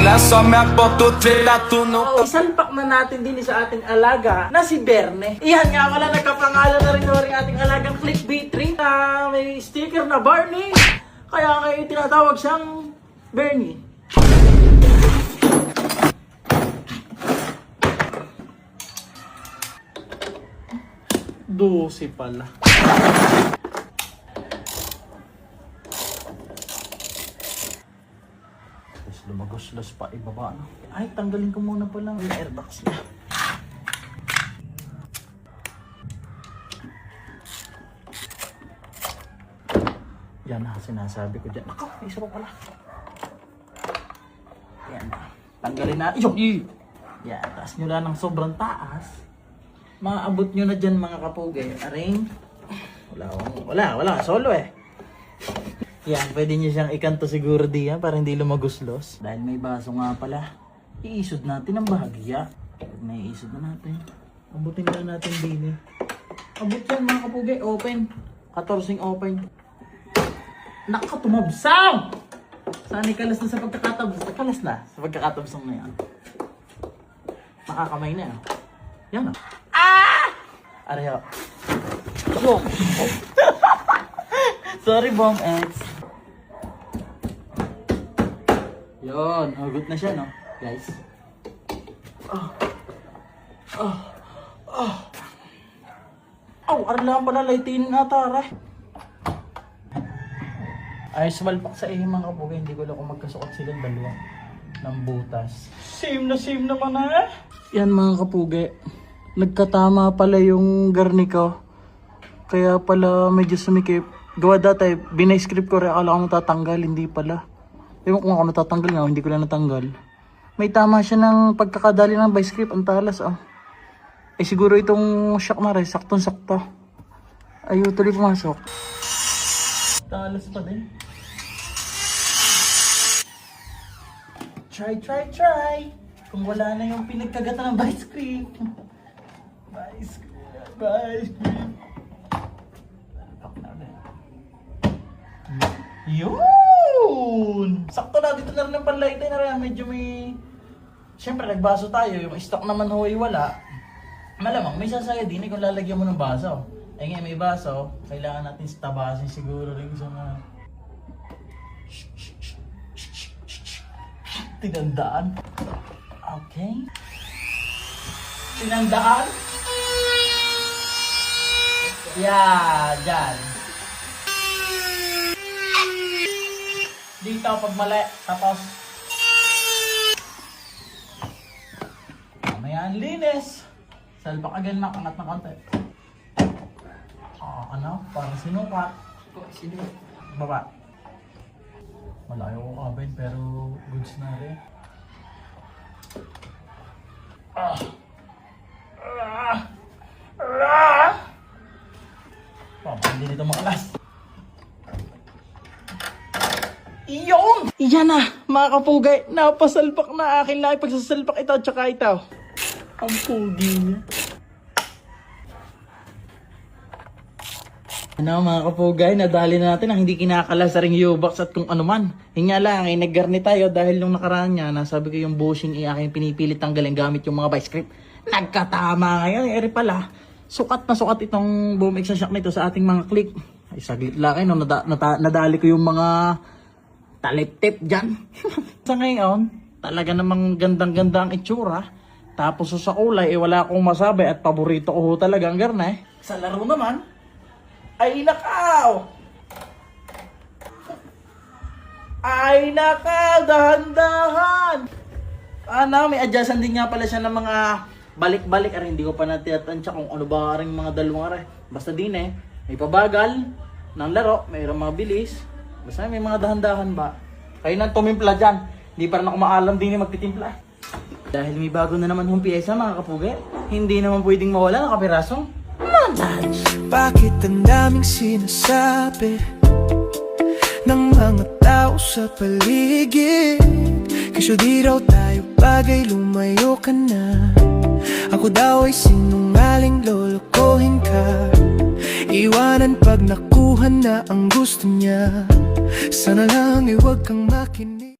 la so me apporto te la tu no. Isalpak na natin din sa ating alaga na si Berne. Iyan nga wala, nagkapangalan na rin rin ating alagang Clickbait na may sticker na Barney. Kaya ngayon tinatawag siyang Bernie. Dosi pala. Tapos lumagos-los pa ibaba, no? Ay, tanggalin ko muna pala yung airbox niya. Yan na, sinasabi ko dyan. Ako, isa pa pala. Yan na. Tanggalin na. Yung! Yan, taas nyo lang ng sobrang taas. Maabot nyo na dyan mga kapugi. Aring. Wala. Solo eh. Yan, pwede nyo siyang ikanto siguro diyan para hindi lumaguslos. Dahil may baso nga pala, iisod natin ang bahagya. Pag naiisod na natin, abutin lang natin din eh. Abot yan mga kapugi. Open. 14 open. Naka, tumabsang! Saan ikalas na sa pagkakatabs? Kalas na sa pagkakatabsang na yan. Nakakamay na yan. Yan ah. Areho. Boom! Sorry, Bomb X. Yun, hugot na siya, no? Guys. Arlang pala, lightin nga, tara. Ay, sumalpak sa mga kapugi. Hindi ko lang kung magkasuot silang dalawa ng butas. Same naman eh. Yan mga kapugi. Nagkatama pala yung garni ko. Kaya pala medyo sumikip. Gawa dati, binay-script ko rin. Akala ko natatanggal, hindi pala. Ewan kung ako natatanggal nga, hindi ko lang natanggal. May tama siya ng pagkakadali ng by-script. Ang talas, oh. Eh siguro itong shock na rin, saktong-sakto. Ayaw tuloy pumasok. Talas pa din. Try. Kung wala na yung pinagkagatan ng by-script. By-script. Yun! Sakto na, dito na rin ang panlighting na rin. Medyo may... Siyempre, nagbaso tayo. Yung stock naman ho ay wala. Malamang, may sasaya din kung lalagyan mo ng baso. Eh ngayon may baso, kailangan natin tabasin siguro rin sa mga... Tinandaan. Okay. Tinandaan. Yeah, dyan. Dito pag mali, tapos mamaya ang linis. Salpak again, makangat na konti. Parang sinukat. Baba. Malayo ko kabin pero goods na rin. Hindi nito makalas. Iyon! Iyan na, mga kapugay. Napasalpak na akin lang. Pagsasalpak ito at saka ito. Ang pugi niya. Ano mga kapugay, nadali na natin ang hindi kinakala sa ring U-box at kung ano man. Hinya lang, ay naggarni tayo dahil nung nakaraan niya, nasabi ko yung bushing aking pinipilit tanggalin gamit yung mga by-script. Nagkatama ngayon, eri pala. Sukat na sukat itong boom X shock nito sa ating mga click. Ay saglit lang no, nadali ko yung mga talip-tip dyan. Sa ngayon, talaga namang gandang-ganda ang itsura. Tapos sa kulay, wala akong masabi at paborito ko ho talaga ang garne. Sa laro naman, ay nakaw! Ay nakaw! Dahan-dahan! May adjustan din nga pala siya ng mga balik-balik. Hindi ko pa natiyatansya kung ano ba rin mga dalawang are. Basta din may pabagal ng laro, mayroong mga bilis. Basta may mga dahan-dahan ba. Kayo nang tumimpla dyan. Hindi pa rin ako maalam din magtitimpla. Dahil may bago na naman yung piyesa mga kapugi, hindi naman pwedeng mawala ng kapirasong montage. Bakit ang daming sinasabi ng mga tao sa paligid? Kasi di raw tayo bagay, lumayo ka na. Ako daw ay sinungaling, lolokohin ka. Iwanan pag nakuha na ang gusto niya. Sana lang iwag kang makinig.